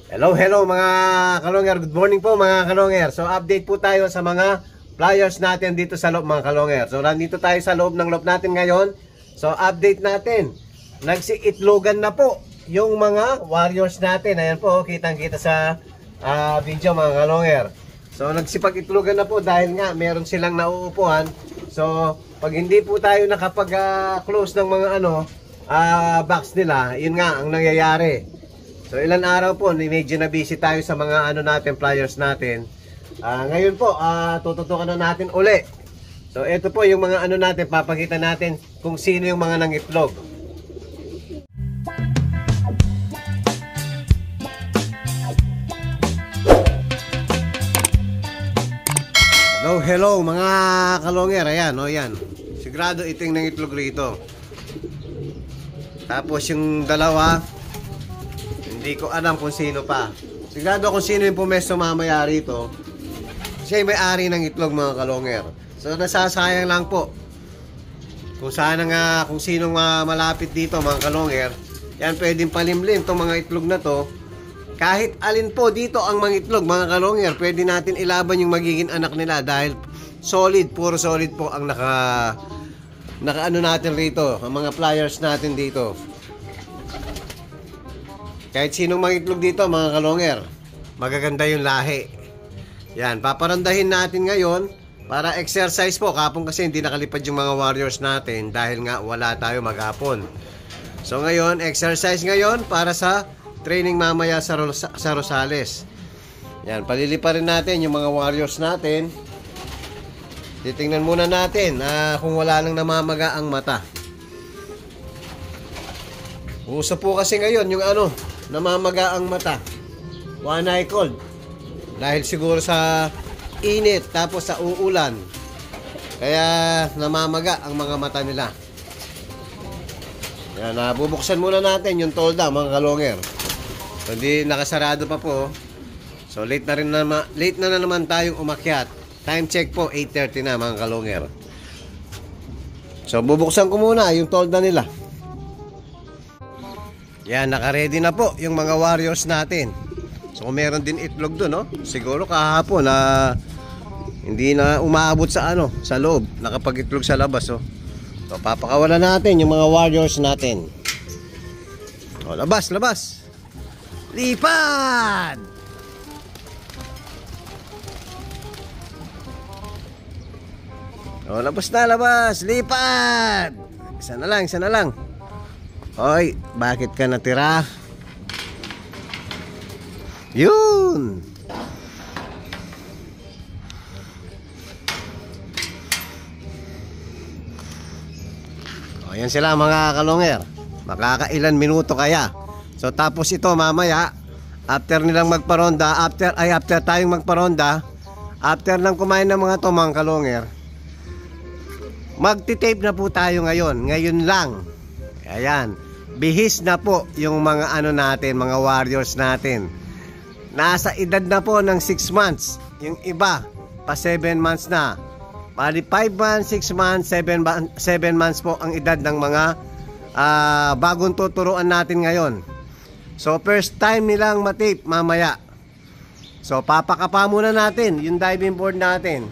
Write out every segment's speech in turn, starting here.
Hello mga kalonger. Good morning po mga kalonger. So update po tayo sa mga flyers natin dito sa loob mga kalonger. So nandito tayo sa loob ng loob natin ngayon. So update natin. Nagsiitlogan na po yung mga warriors natin. Ayan po, kitang-kita sa video mga kalonger. So nagsipag-itlogan na po dahil nga meron silang nauupuan. So pag hindi po tayo nakapag-close ng mga box nila, yun nga ang nangyayari. So ilan araw po, medyo na busy tayo sa mga natin, flyers natin. Ngayon po, tututukan na natin uli. So ito po yung mga natin, papakita natin kung sino yung mga nangitlog. Hello mga kalonger, ayan, yan. Sigurado ito yung nangitlog rito. Tapos yung dalawa, hindi ko alam kung sino pa. Sigurado kung sino yung pumesto mamaya rito. Siya yung may-ari ng itlog mga kalonger. So nasasayang lang po. Kung sana nga, kung sino malapit dito mga kalonger, yan pwedeng palimlim itong mga itlog na to. Kahit alin po dito ang mga itlog mga kalonger, pwede natin ilaban yung magiging anak nila dahil solid, puro solid po ang naka natin rito, ang mga flyers natin dito. Kahit sinong mangitlog dito mga kalonger, magaganda yung lahi. Yan, paparandahin natin ngayon para exercise po. Kapon kasi hindi nakalipad yung mga warriors natin dahil nga wala tayo maghapon. So ngayon, exercise ngayon para sa training mamaya sa Rosales. Yan, palilipa rin natin yung mga warriors natin. Titingnan muna natin kung wala nang namamaga ang mata. Uso po kasi ngayon yung namamaga ang mata, one eye cold, dahil siguro sa init tapos sa uulan, kaya namamaga ang mga mata nila. Yan, bubuksan muna natin yung tolda mga kalonger. So, hindi nakasarado pa po. So late na naman tayong umakyat. Time check po 8:30 na mga kalonger. So bubuksan ko muna yung tolda nila. Yan, naka-ready na po yung mga warriors natin. So kung meron din itlog doon, no? Siguro kahapon hindi na umaabot sa sa loob, nakapag-itlog sa labas, oh. So papakawalan natin yung mga warriors natin. Oh, labas. Lipad! Oh, labas. Lipad! Isa na lang. Hoy, bakit ka natira? Yun! O, yan sila mga kalonger. Makakailan minuto kaya. So, tapos ito mamaya, after nilang magparonda, after tayong magparonda, after nang kumain ng mga to mga kalonger, magti-tape na po tayo ngayon. Ngayon lang. Ayan. Bihis na po yung mga natin, mga warriors natin. Nasa edad na po ng 6 months. Yung iba, pa 7 months na. Pali 5 months, 6 months, 7 months po ang edad ng mga bagong tuturuan natin ngayon. So first time nilang matape mamaya. So papakapa muna natin yung diving board natin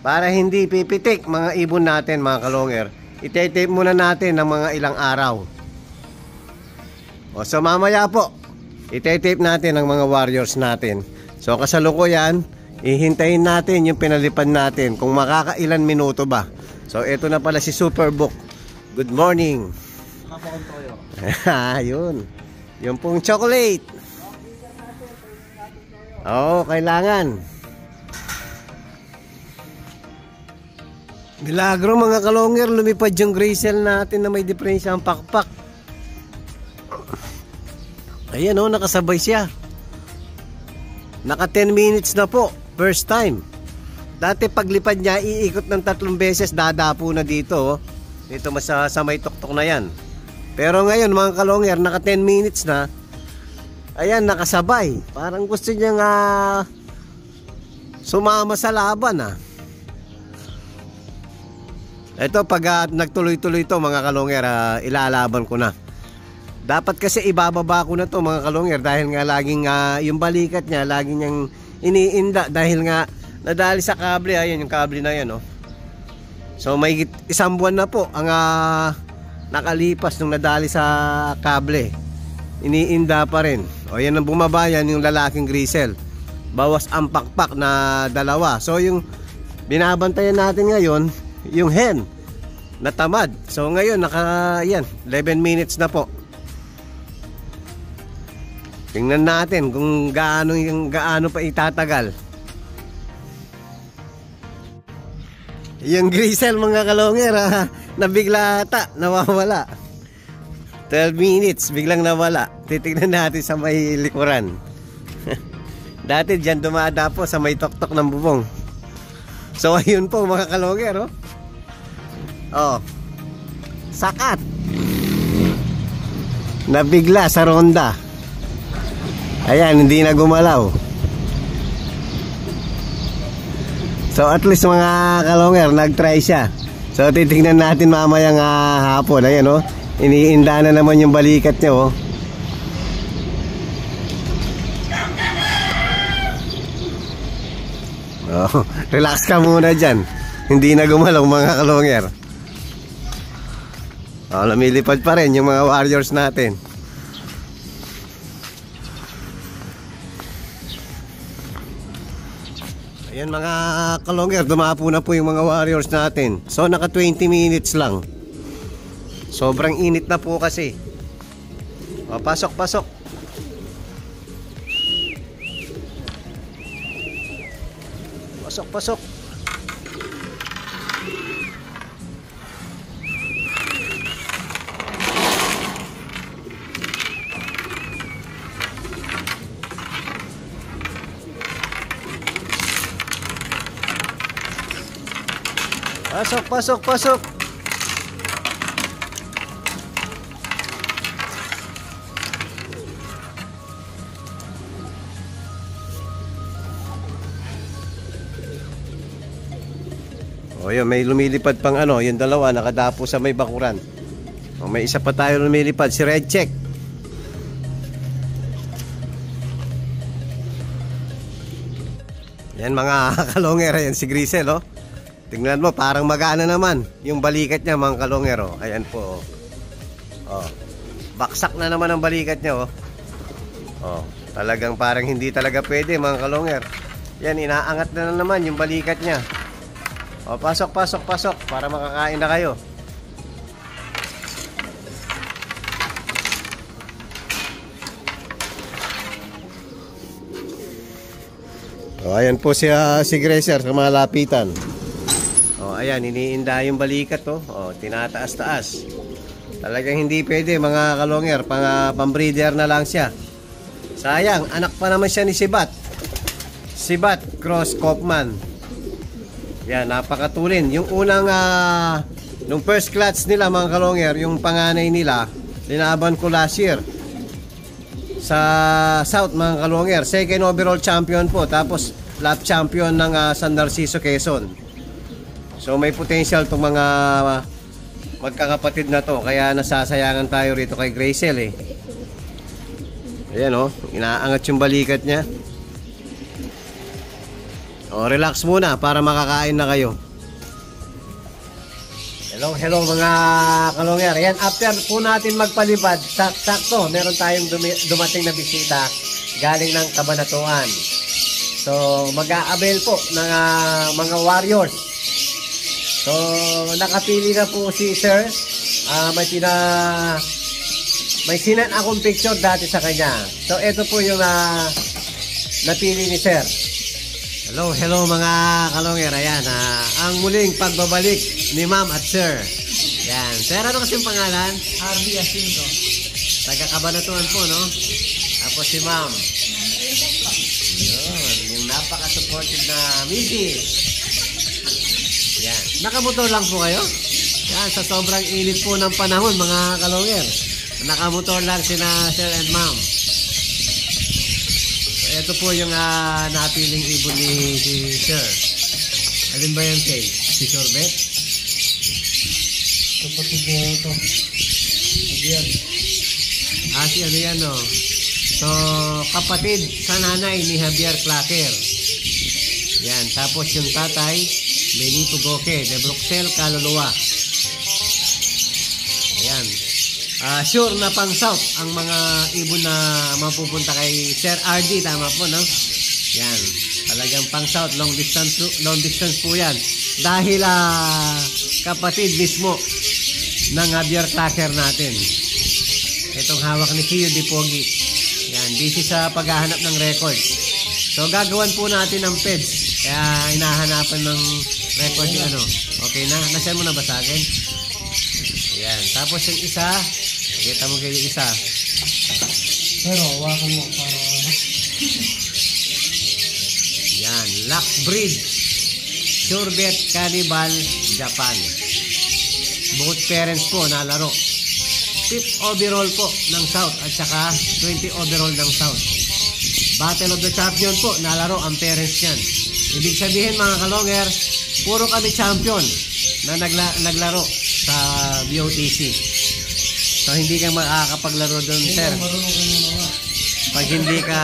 para hindi pipitik mga ibon natin mga kalonger. Ite-tape muna natin ng mga ilang araw. So mamaya po, ite-tape natin ang mga warriors natin. So kasalukuyan, ihintayin natin yung pinalipad natin kung makakailan minuto ba. So ito na pala si Superbook. Good morning. Yun. Yung pong chocolate. Oo, kailangan. Milagro mga kalonger, lumipad yung gray cell natin na may diferensya ang pakpak. Ayan nakasabay siya. Naka 10 minutes na po, first time. Dati paglipad niya, iikot ng 3 beses, dadapo na dito. Dito sa may tuktok na yan. Pero ngayon mga kalonger, naka 10 minutes na. Ayan, nakasabay. Parang gusto niya sumama sa laban Ito pag nagtuloy-tuloy to mga kalonger, ilalaban ko na. Dapat kasi ibababa ko na to mga kalongger, dahil nga laging yung balikat niya laging niyang iniinda dahil nga nadali sa kable. Ayan yung kable na yan, oh. So may isang buwan na po ang nakalipas nung nadali sa kable. Iniinda pa rin. O yan ang bumaba, yan yung lalaking grisel. Bawas ang pakpak na dalawa. So yung binabantayan natin ngayon, yung hen na tamad. So ngayon yan 11 minutes na po. Tingnan natin kung gaano pa itatagal. Yung grisel mga kalongger, nabigla ata, nawawala. 12 minutes, biglang nawala. Titignan natin sa may likuran. Dati dyan dumada po sa may tuktok ng bubong. So ayun po mga kalongger, oh. Oh. Sakat. Nabigla sa ronda. Ayan, hindi na gumalaw. So at least mga kalongger, nag-try siya. So titingnan natin mamayang hapon. Ayan, oh. Iniinda na naman yung balikat niya, oh. Oh, relax ka muna dyan. Hindi na gumalaw mga kalongger. Oh, lumilipad pa rin yung mga warriors natin. Ayan mga kalongger, dumapo na po yung mga warriors natin. So naka 20 minutes lang. Sobrang init na po kasi. O, pasok. Pasok, pasok. Pasok. O yun, may lumilipad pang yung dalawa nakadapo sa may bakuran. O, may isa pa tayo lumilipad, si Red Check. Yan mga kalongger, yan si Grisel, oh. Tingnan mo, parang magana naman yung balikat niya mga kalongger, oh. Ayan po, oh. Baksak na naman ang balikat niya, oh. Oh, talagang parang hindi talaga pwede mga kalongger. Yan, inaangat na naman yung balikat niya. O, pasok para makakain na kayo. O, ayan po si Gracer sa mga lapitan. O, ayan, iniinda yung balikat, oh. O, tinataas-taas. Talagang hindi pwede mga kalongger, pang-breeder na lang siya. Sayang, anak pa naman siya ni Sibat Cross Kaufman. Yan, napakatulin. Yung unang nung first clutch nila mga kalongger, yung panganay nila, linaban ko last year sa South mga kalongger. Second overall champion po, tapos lap champion ng San Narciso, Quezon. So may potential itong mga magkakapatid na to, kaya nasasayangan tayo rito kay Grazel, eh. Ayan, oh, inaangat yung balikat niya. O, relax muna para makakain na kayo. Hello mga kalongger. Ayan, after po natin magpalipad, sakto, meron tayong dumating na bisita galing ng Cabanatuan. So, mag-a-avail po ng mga warriors. So, nakapili na po si Sir. May sinan akong picture dati sa kanya. So, ito po yung napili ni Sir. Hello mga kalongger. Ayan, ang muling pagbabalik ni Ma'am at Sir. Yan. Sir, ano kasing pangalan? RB Jacinto. Taga Cabanatuan po, no? Tapos si Ma'am. Yun, yung napaka-supportive na Missy. Yan. Nakamotor lang po kayo? Yan, sa sobrang init po ng panahon mga kalongger. Nakamotor lang sina Sir and Ma'am. Ito po yung napiling ibon ni si Sir. Alin ba yan kay? Si Sorbet? Kapatid mo ito. Ayan. Si ano yan, no? So, kapatid sa nanay ni Javier Clacker. Yan. Tapos yung tatay, Benito Goque, de Bruxelles, Kaluluwa. Ayan. Sure na pang South ang mga ibon na mapupunta kay Sir RD. Tama po, no? Yan. Talagang pang South. Long distance po yan. Dahil kapatid mismo ng Javier Clacker natin. Itong hawak ni Kiyo Di Pogi. Yan. Busy sa paghahanap ng record. So, gagawan po natin ng PEDS. Kaya, hinahanapan ng record yung ano. Okay na? Nasyan mo na ba sa akin? Yan. Tapos yung isa, kita mo kayo yung isa. Pero, wakan mo para... Yan. Lockbreed. Surebet Cannibal, Japan. Both parents po nalaro. 5th overall po ng South at saka 20 overall ng South. Battle of the Champion po, nalaro ang parents niyan. Ibig sabihin mga kalonger, puro kami champion na naglaro sa BOTC. So hindi ka makakapaglaro doon, sir. Pag hindi ka...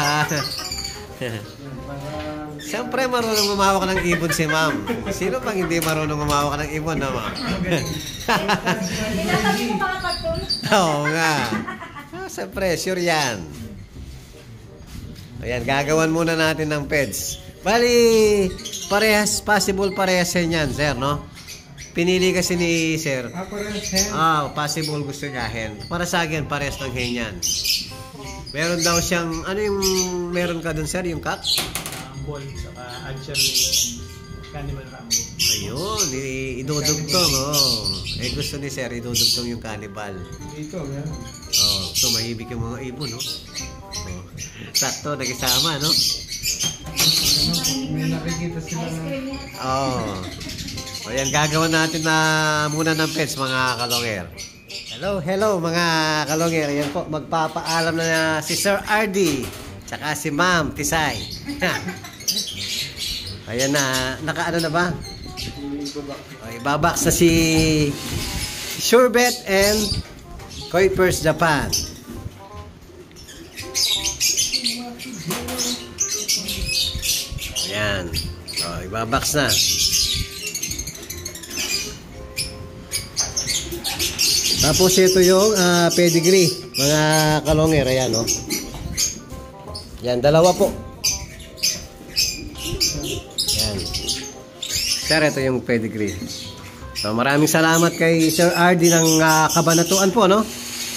Siyempre marunong gumawak ng ibon si ma'am. Sino pang hindi marunong gumawak ng ibon na ma'am? Oo nga. Siyempre, sure yan. Ayan, gagawan muna natin ng PEDS. Bali, parehas, possible parehas yan, sir, no? Pinili kasi ni sir. Parehas hen. Possible gusto niya hen. Para sa akin, parehas ng hen yan. Meron daw siyang, ano yung meron ka dun, sir? Yung cut? Ball, saka actually, Cannibal Rambo. Ayun, idudugtong, oh. Gusto ni sir, idudugtong yung cannibal. Ito, meron. So mahibig yung mga ibon, no? Sakto, nag-isama, no? May nakikita sila na... Ayan, gagawin natin na muna ng pets, mga kalonger. Hello, mga kalonger. Ayan po, magpapaalam na si Sir RD, tsaka si Ma'am Tisay. Ayan na, nakaano na ba? Ibabaks na si Surebet and Kuipers Japan. Ayan. Ibabaks na. Tapos ito yung pedigree, mga kalonger. Ayan, no? Yan, dalawa po. Yan. Sir, ito yung pedigree. So, maraming salamat kay Sir RD ng Kabanatuan po, no?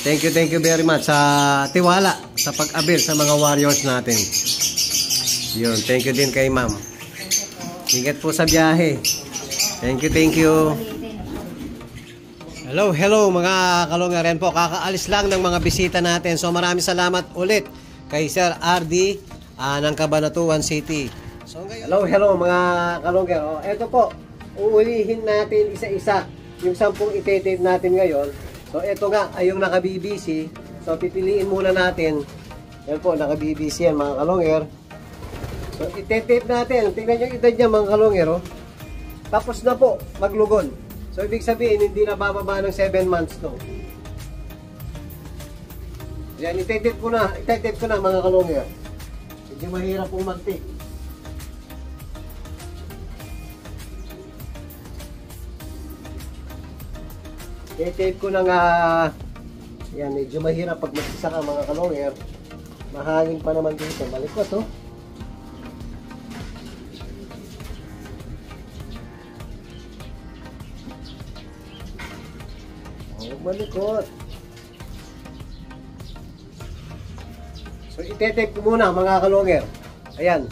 Thank you very much sa tiwala, sa pag-abil sa mga warriors natin. Yun, thank you din kay ma'am. Ingat po sa biyahe. Thank you. Hello mga kalungar. Yan po, kakaalis lang ng mga bisita natin. So, maraming salamat ulit kay Sir RD ng Cabanatuan City. So, hello mga kalungger. Ito po, uulihin natin isa-isa yung 10 ite-tape natin ngayon. So ito nga ay yung naka-BBC. So pipiliin muna natin. Yan po, naka-BBC yan mga kalungger. So ite-tape natin. Tingnan yung edad niya mga kalungger. Tapos na po, maglugon. So ibig sabihin, hindi na bababa ng 7 months to. Yan, ite-tape ko na mga kalungger. Hindi mahirap pong mag-tape. I-tape ko na nga. Yan, medyo mahirap pag magsasaka mga kalungger. Mahangin pa naman dito. Malikot, oh. Malikot. So, i-tape ko muna mga kalungger. Ayan.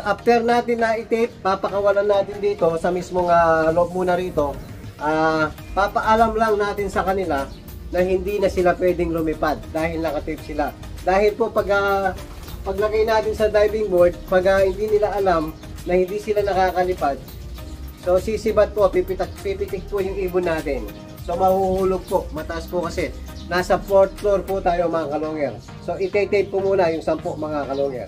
After natin na i-tape, papakawalan natin dito sa mismong loob muna rito. Papaalam lang natin sa kanila na hindi na sila pwedeng lumipad dahil nakatape sila. Dahil po paglagay natin sa diving board, pag hindi nila alam na hindi sila nakakalipad, so sisibat po, pipitik po yung ibon natin. So mahuhulog po, mataas po kasi. Nasa 4th floor po tayo mga kalungger. So ite-tape po muna yung 10 mga kalungger.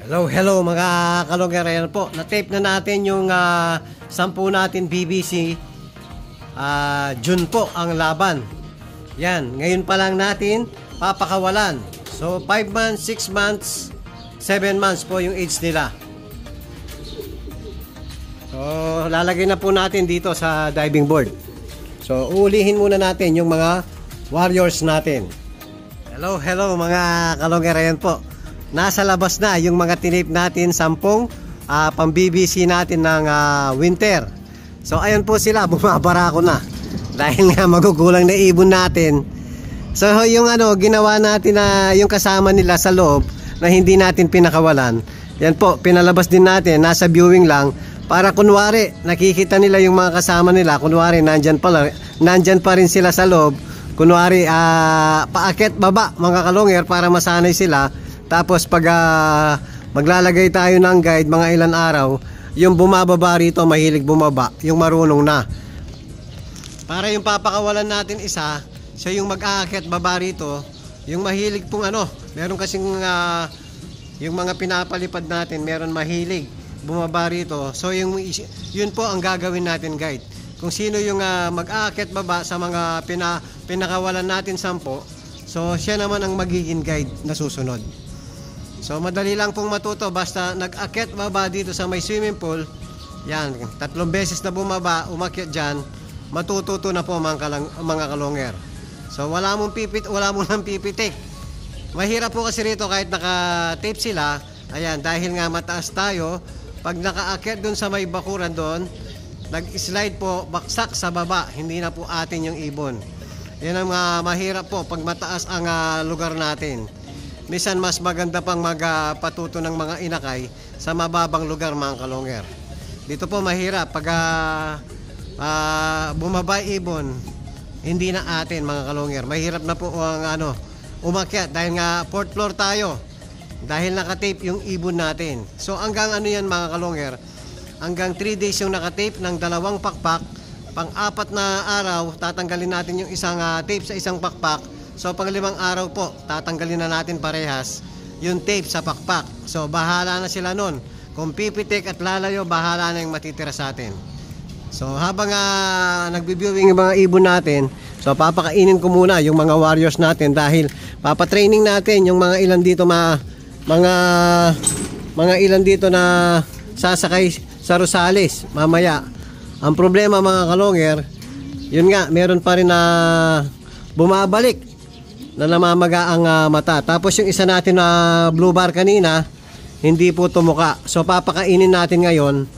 Hello mga kalungger. Ayan po, na-tape na natin yung 10 natin BBC. June po ang laban. Yan, ngayon pa lang natin papakawalan. So 5 months, 6 months, 7 months po yung age nila. So lalagay na po natin dito sa diving board. So uulihin muna natin yung mga warriors natin. Hello mga kalongger, ayan po. Nasa labas na yung mga tinip natin, 10 pang-BBC natin ng winter. So ayun po sila, bumabara ko na. Dahil nga magugulang na ibon natin. So yung ginawa natin na yung kasama nila sa loob na hindi natin pinakawalan. Yan po, pinalabas din natin, nasa viewing lang. Para kunwari, nakikita nila yung mga kasama nila. Kunwari, nandyan pa rin sila sa loob. Kunwari, paakyat baba mga kalongger para masanay sila. Tapos pag maglalagay tayo ng guide mga ilan araw, yung bumababa rito, mahilig bumaba, yung marunong na. Para yung papakawalan natin isa, siya yung mag-aakyat baba rito, yung mahilig pong meron kasing yung mga pinapalipad natin, meron mahilig bumaba rito. So yun po ang gagawin natin guide. Kung sino yung mag-aakyat baba sa mga pinakawalan natin 10, so siya naman ang magiging guide na susunod. So madali lang pong matuto, basta nag-aakyat baba dito sa may swimming pool. Yan, 3 beses na bumaba, umakyat dyan, matututo na po mga kalongger. So wala mong pipitik. Mahirap po kasi rito kahit naka-tape sila. Ayan, dahil nga mataas tayo, pag nakaakyat dun sa may bakuran doon, nag-slide po, baksak sa baba, hindi na po atin yung ibon. Yan ang mahirap po pag mataas ang lugar natin. Minsan mas maganda pang magpatuto ng mga inakay sa mababang lugar mga kalongger. Dito po mahirap pag bumaba ibon, hindi na atin mga kalongger. Mahirap na po ang umakyat dahil nga 4th floor tayo. Dahil nakatape yung ibon natin. So hanggang yan mga kalongger, hanggang 3 days yung nakatape ng 2 pakpak. Pang-4 na araw, tatanggalin natin yung isang tape sa isang pakpak. So pang 5 araw po, tatanggalin na natin parehas yung tape sa pakpak. So bahala na sila nun. Kung pipitik at lalayo, bahala na yung matitira sa atin. So habang nagbibiewing yung mga ibon natin, so papakainin ko muna yung mga warriors natin dahil papatraining natin yung mga ilan dito mga ilan dito na sasakay sa Rosales mamaya. Ang problema mga kalongger, yun nga, meron pa rin na bumabalik na namamaga ang mata. Tapos yung isa natin na blue bar kanina, hindi po tumuka. So papakainin natin ngayon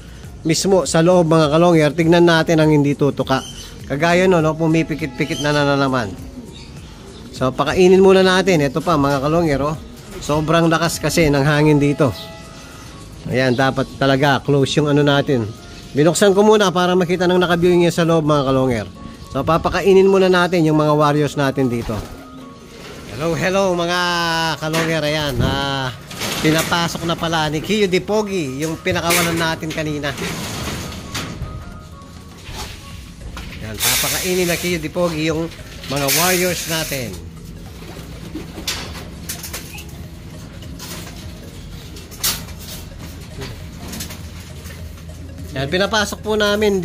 mismo sa loob mga kalongger. Tignan natin ang hindi tutuka. Kagaya pumipikit-pikit na naman. So pakainin muna natin. Ito pa mga kalongger, sobrang lakas kasi ng hangin dito. Ayan, dapat talaga close yung natin. Binuksan ko muna para makita ng nakaviewing niya sa loob mga kalongger. So papakainin muna natin yung mga warriors natin dito. Hello mga kalongger. Ayan, pinapasok na pala ni Kiyo Di Pogi yung pinakawalan natin kanina. Yan, papakainin na Kiyo Di Pogi yung mga warriors natin. Yan, pinapasok po namin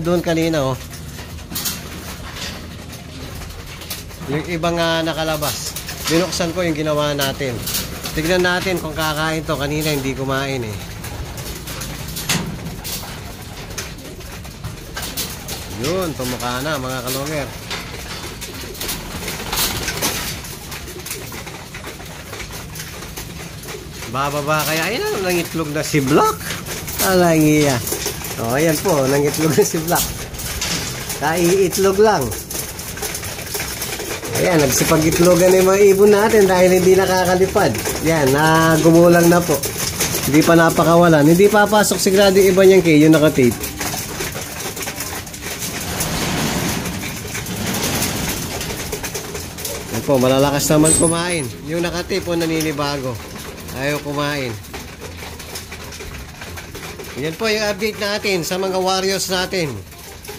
doon kanina yung ibang nakalabas. Binuksan ko yung ginawa natin. Tignan natin kung kakain to. Kanina hindi kumain Yun, tumuka na mga kalongger. Bababa kaya. Ayan, nangitlog na si Block. Alangiya. Ayan po, nangitlog na si Block. Kaiitlog lang. Ayan, nagsipag-itlogan yung mga ibon natin dahil hindi nakakalipad. Yan, gumulang na po. Hindi pa napakawalan. Hindi papasok sigurado yung iba niyang yung nakatape. Yan po, malalakas naman kumain. Yung nakatape po naninibago. Ayaw kumain. Yan po yung update natin sa mga warriors natin.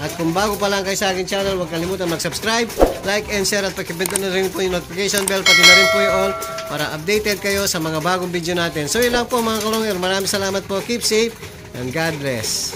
At kung bago pa lang kayo sa aking channel, huwag kalimutan mag-subscribe, like and share at pakipindutin na rin po yung notification bell, pati na rin po yung all para updated kayo sa mga bagong video natin. So yun lang po mga kalongger. Maraming salamat po. Keep safe and God bless.